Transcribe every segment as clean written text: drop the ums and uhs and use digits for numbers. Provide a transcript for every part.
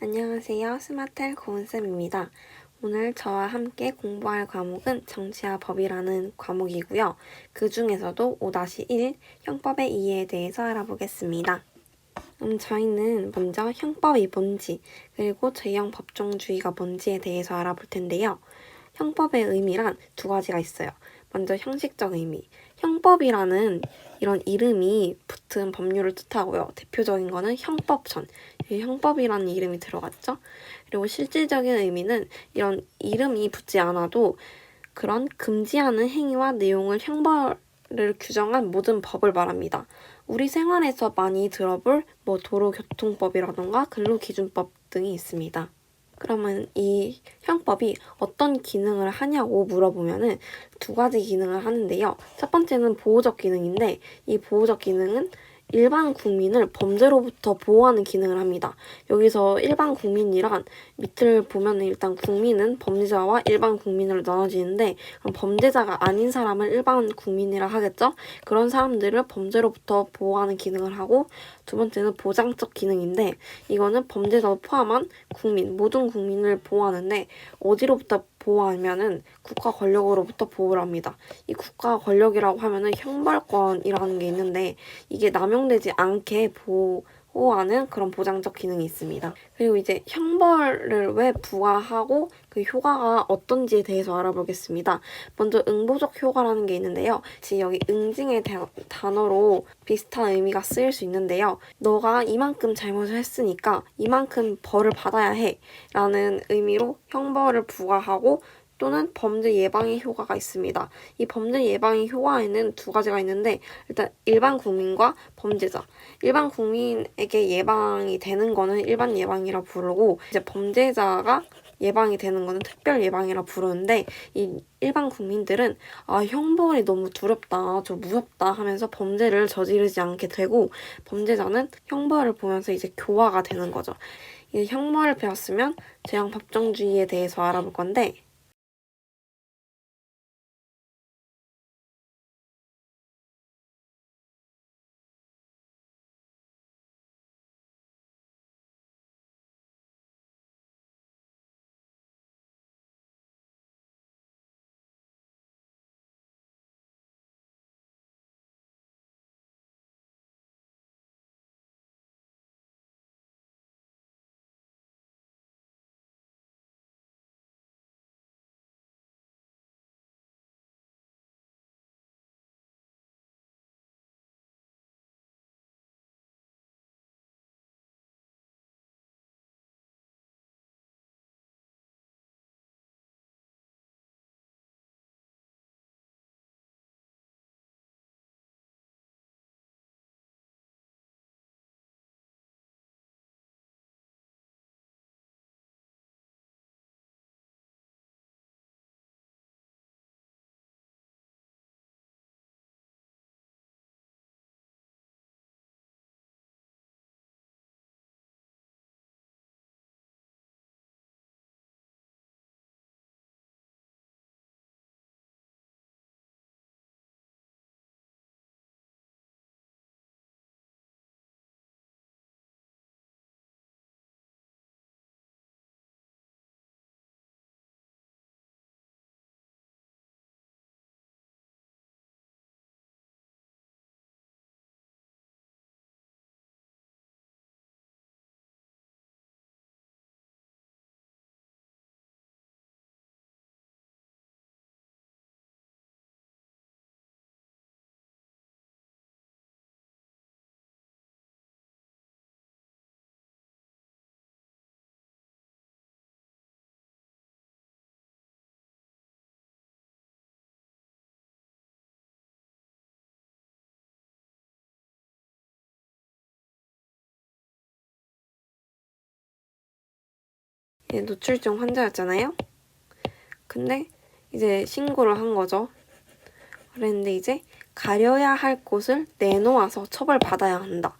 안녕하세요. 스마텔 고은쌤입니다. 오늘 저와 함께 공부할 과목은 정치와 법이라는 과목이고요. 그 중에서도 5-1 형법의 이해에 대해서 알아보겠습니다. 저희는 먼저 형법이 뭔지, 그리고 제형 법정주의가 뭔지에 대해서 알아볼 텐데요. 형법의 의미란 두 가지가 있어요. 먼저 형식적 의미. 형법이라는 이런 이름이 붙은 법률을 뜻하고요. 대표적인 거는 형법전. 형법이라는 이름이 들어갔죠. 그리고 실질적인 의미는 이런 이름이 붙지 않아도 그런 금지하는 행위와 내용을 형벌을 규정한 모든 법을 말합니다. 우리 생활에서 많이 들어볼 도로교통법이라던가 근로기준법 등이 있습니다. 그러면 이 형법이 어떤 기능을 하냐고 물어보면은 두 가지 기능을 하는데요. 첫 번째는 보호적 기능인데 이 보호적 기능은 일반 국민을 범죄로부터 보호하는 기능을 합니다. 여기서 일반 국민이란 밑을 보면 일단 국민은 범죄자와 일반 국민으로 나눠지는데 그럼 범죄자가 아닌 사람을 일반 국민이라 하겠죠? 그런 사람들을 범죄로부터 보호하는 기능을 하고 두 번째는 보장적 기능인데 이거는 범죄자도 포함한 국민, 모든 국민을 보호하는데 어디로부터 보호하면은 국가 권력으로부터 보호를 합니다. 이 국가 권력이라고 하면은 형벌권이라는 게 있는데 이게 남용되지 않게 보호하는 그런 보장적 기능이 있습니다. 그리고 이제 형벌을 왜 부과하고 그 효과가 어떤지에 대해서 알아보겠습니다. 먼저 응보적 효과라는 게 있는데요. 지금 여기 응징의 단어로 비슷한 의미가 쓰일 수 있는데요. 너가 이만큼 잘못을 했으니까 이만큼 벌을 받아야 해 라는 의미로 형벌을 부과하고 또는 범죄 예방의 효과가 있습니다. 이 범죄 예방의 효과에는 두 가지가 있는데 일단 일반 국민과 범죄자. 일반 국민에게 예방이 되는 거는 일반 예방이라 부르고 이제 범죄자가 예방이 되는 거는 특별 예방이라 부르는데 이 일반 국민들은 형벌이 너무 두렵다, 저 무섭다 하면서 범죄를 저지르지 않게 되고 범죄자는 형벌을 보면서 이제 교화가 되는 거죠. 이제 형벌을 배웠으면 제형 법정주의에 대해서 알아볼 건데 노출증 환자였잖아요. 근데 이제 신고를 한 거죠. 그랬는데 이제 가려야 할 곳을 내놓아서 처벌받아야 한다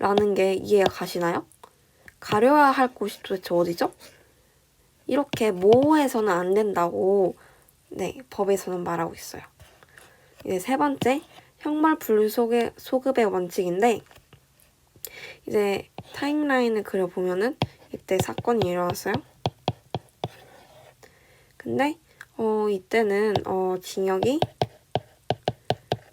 라는 게 이해가 가시나요? 가려야 할 곳이 도대체 어디죠? 이렇게 모호해서는 안 된다고 법에서는 말하고 있어요. 이제 세 번째, 형벌 불소급의 원칙인데 이제 타임라인을 그려보면은 이때 사건이 일어났어요. 근데 이때는 징역이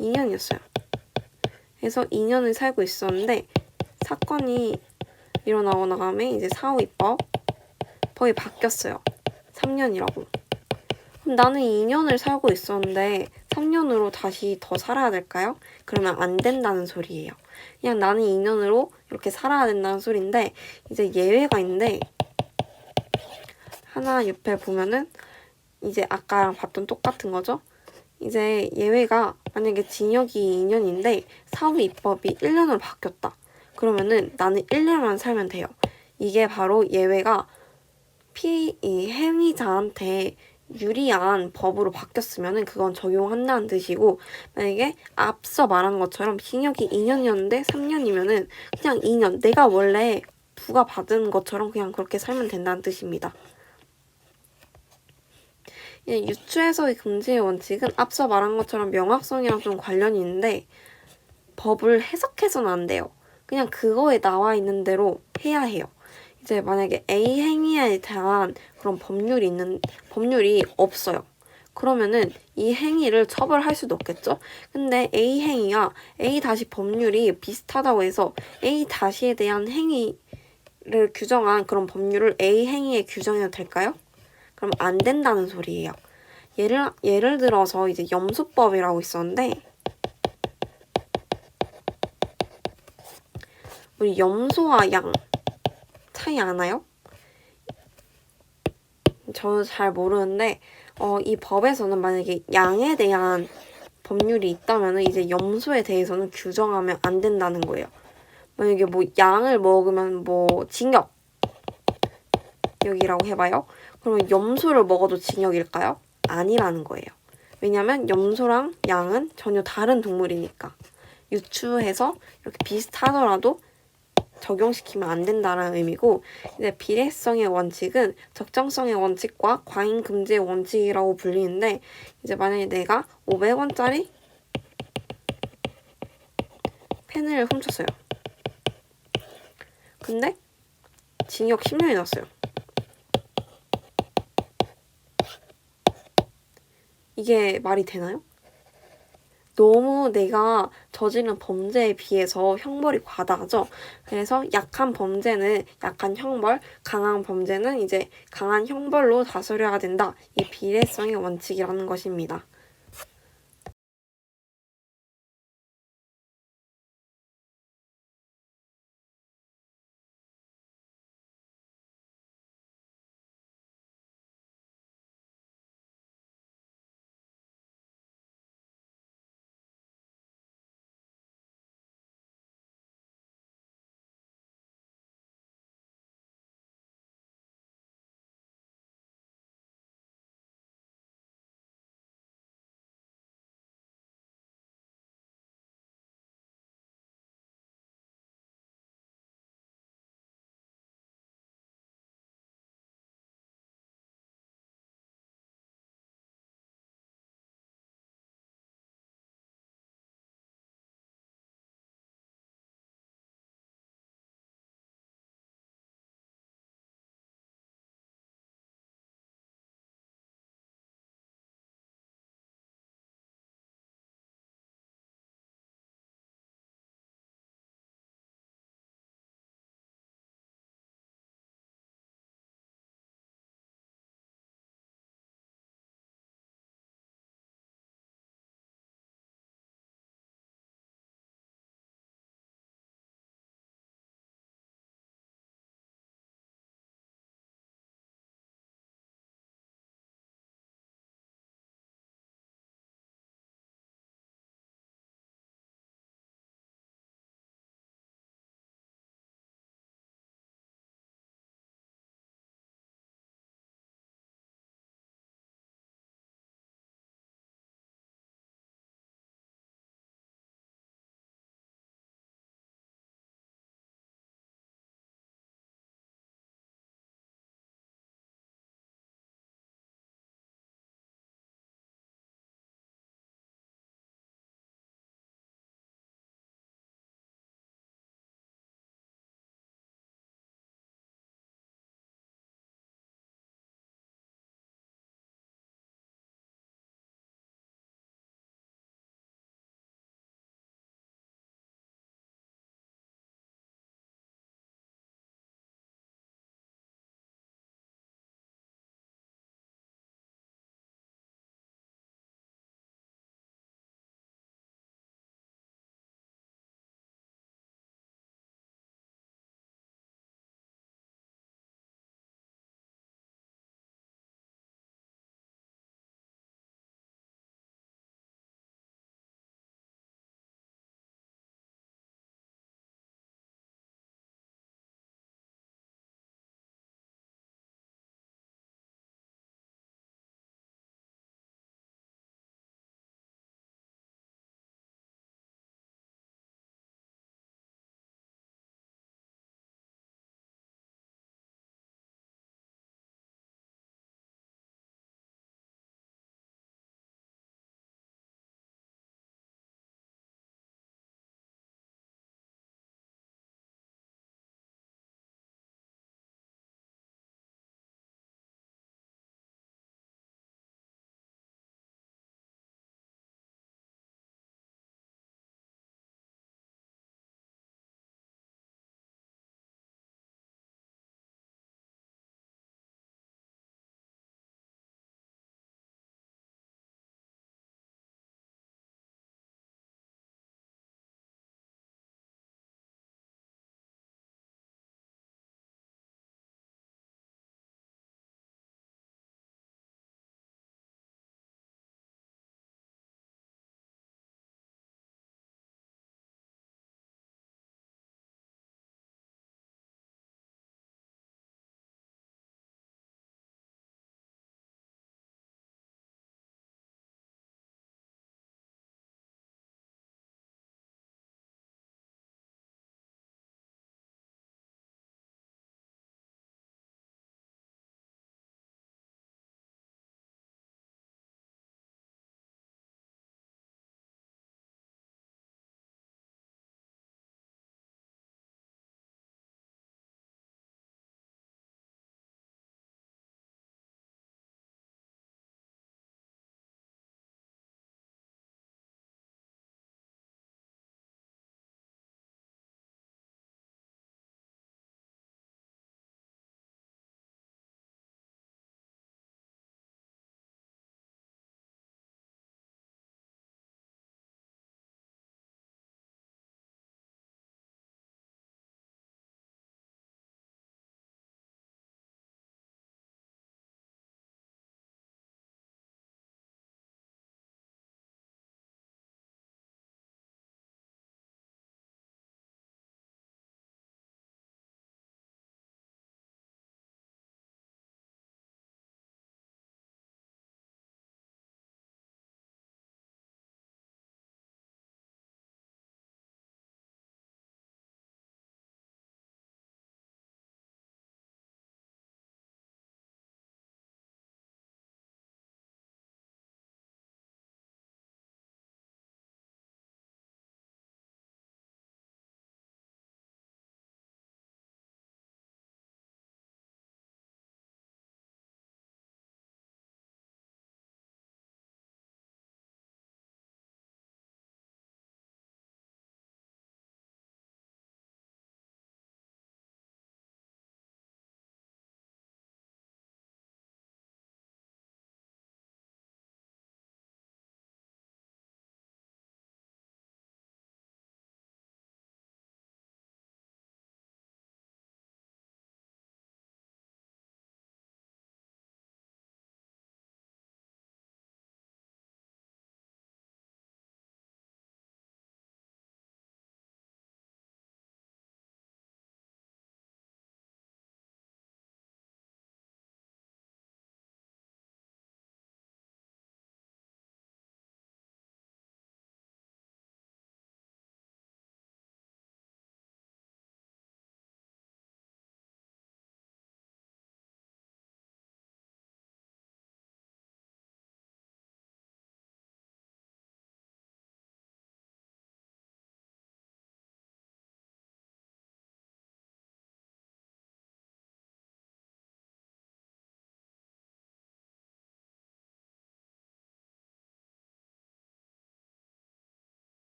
2년이었어요. 그래서 2년을 살고 있었는데 사건이 일어나고 나감에 이제 사후입법 법이 바뀌었어요. 3년이라고. 그럼 나는 2년을 살고 있었는데 3년으로 다시 더 살아야 될까요? 그러면 안 된다는 소리예요. 그냥 나는 2년으로 이렇게 살아야 된다는 소리인데 이제 예외가 있는데 하나 옆에 보면은 이제 아까랑 봤던 똑같은 거죠? 이제 예외가 만약에 징역이 2년인데 사후 입법이 1년으로 바뀌었다. 그러면은 나는 1년만 살면 돼요. 이게 바로 예외가 이 행위자한테 유리한 법으로 바뀌었으면은 그건 적용한다는 뜻이고, 만약에 앞서 말한 것처럼 징역이 2년이었는데 3년이면은 그냥 2년, 내가 원래 부과받은 것처럼 그냥 그렇게 살면 된다는 뜻입니다. 유추해석의 금지의 원칙은 앞서 말한 것처럼 명확성이랑 좀 관련이 있는데 법을 해석해서는 안 돼요. 그냥 그거에 나와 있는 대로 해야 해요. 이제 만약에 A 행위에 대한 그런 법률이 없어요. 그러면은 이 행위를 처벌할 수도 없겠죠? 근데 A 행위와 A 다시 법률이 비슷하다고 해서 A 다시에 대한 행위를 규정한 그런 법률을 A 행위에 규정해도 될까요? 그럼 안 된다는 소리예요. 예를 들어서 이제 염소법이라고 있었는데 우리 염소와 양 차이 아나요? 저는 잘 모르는데 이 법에서는 만약에 양에 대한 법률이 있다면 이제 염소에 대해서는 규정하면 안 된다는 거예요. 만약에 뭐 양을 먹으면 뭐 징역 여기라고 해봐요. 그러면 염소를 먹어도 징역일까요? 아니라는 거예요. 왜냐면 염소랑 양은 전혀 다른 동물이니까. 유추해서 이렇게 비슷하더라도 적용시키면 안 된다는 의미고, 이제 비례성의 원칙은 적정성의 원칙과 과잉 금지의 원칙이라고 불리는데, 이제 만약에 내가 500원짜리 펜을 훔쳤어요. 근데 징역 10년이 났어요. 이게 말이 되나요? 너무 내가 저지른 범죄에 비해서 형벌이 과다하죠. 그래서 약한 범죄는 약한 형벌, 강한 범죄는 이제 강한 형벌로 다스려야 된다. 이 비례성의 원칙이라는 것입니다.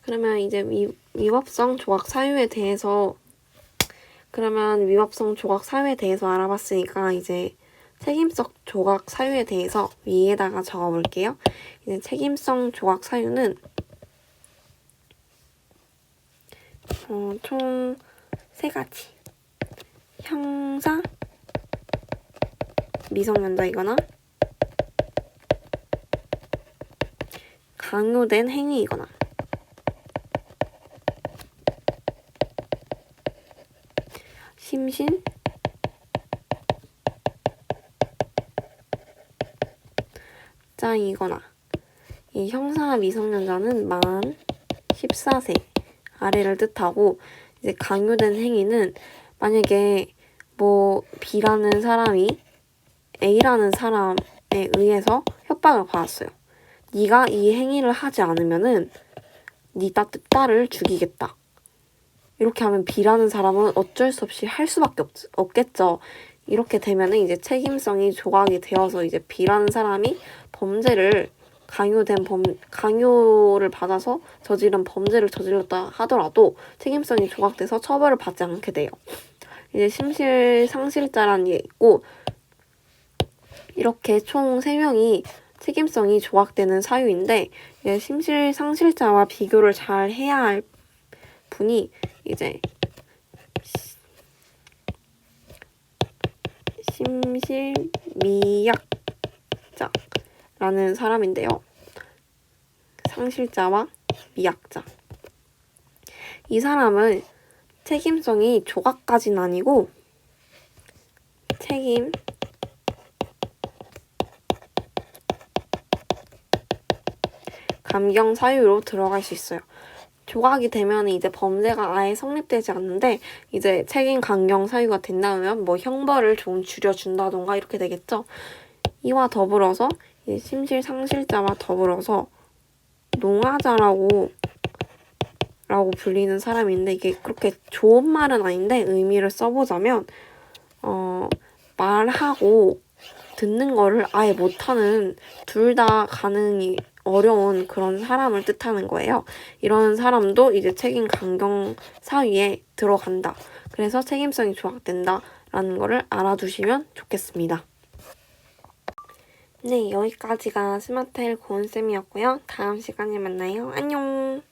그러면 이제 위법성 조각 사유에 대해서 알아봤으니까 이제 책임성 조각 사유에 대해서 위에다가 적어볼게요. 이제 책임성 조각 사유는 총 3가지. 형사, 미성년자이거나 강요된 행위이거나 심신, 자이거나. 이 형사 미성년자는 만 14세 아래를 뜻하고, 이제 강요된 행위는 만약에 뭐 B라는 사람이 A라는 사람에 의해서 협박을 받았어요. 네가 이 행위를 하지 않으면은 네 딸을 죽이겠다. 이렇게 하면 B라는 사람은 어쩔 수 없이 할 수밖에 없겠죠. 이렇게 되면은 이제 책임성이 조각이 되어서 이제 B라는 사람이 강요를 받아서 저지른 범죄를 저질렀다 하더라도 책임성이 조각돼서 처벌을 받지 않게 돼요. 이제 심실상실자라는 게 있고, 이렇게 총 3명이 책임성이 조각되는 사유인데, 이제 심실상실자와 비교를 잘 해야 할 분이 이제 심실미약자라는 사람인데요. 상실자와 미약자. 이 사람은 책임성이 조각까지는 아니고 책임 감경 사유로 들어갈 수 있어요. 조각이 되면 이제 범죄가 아예 성립되지 않는데, 이제 책임 감경 사유가 된다면 뭐 형벌을 좀 줄여준다던가 이렇게 되겠죠. 이와 더불어서 심실상실자와 더불어서 농아자라고 불리는 사람인데, 이게 그렇게 좋은 말은 아닌데 의미를 써보자면 말하고 듣는 거를 아예 못하는, 둘 다 가능이 어려운 그런 사람을 뜻하는 거예요. 이런 사람도 이제 책임 강경 사유에 들어간다. 그래서 책임성이 조각된다라는 거를 알아두시면 좋겠습니다. 네, 여기까지가 스마트헬 고은쌤이었고요. 다음 시간에 만나요. 안녕!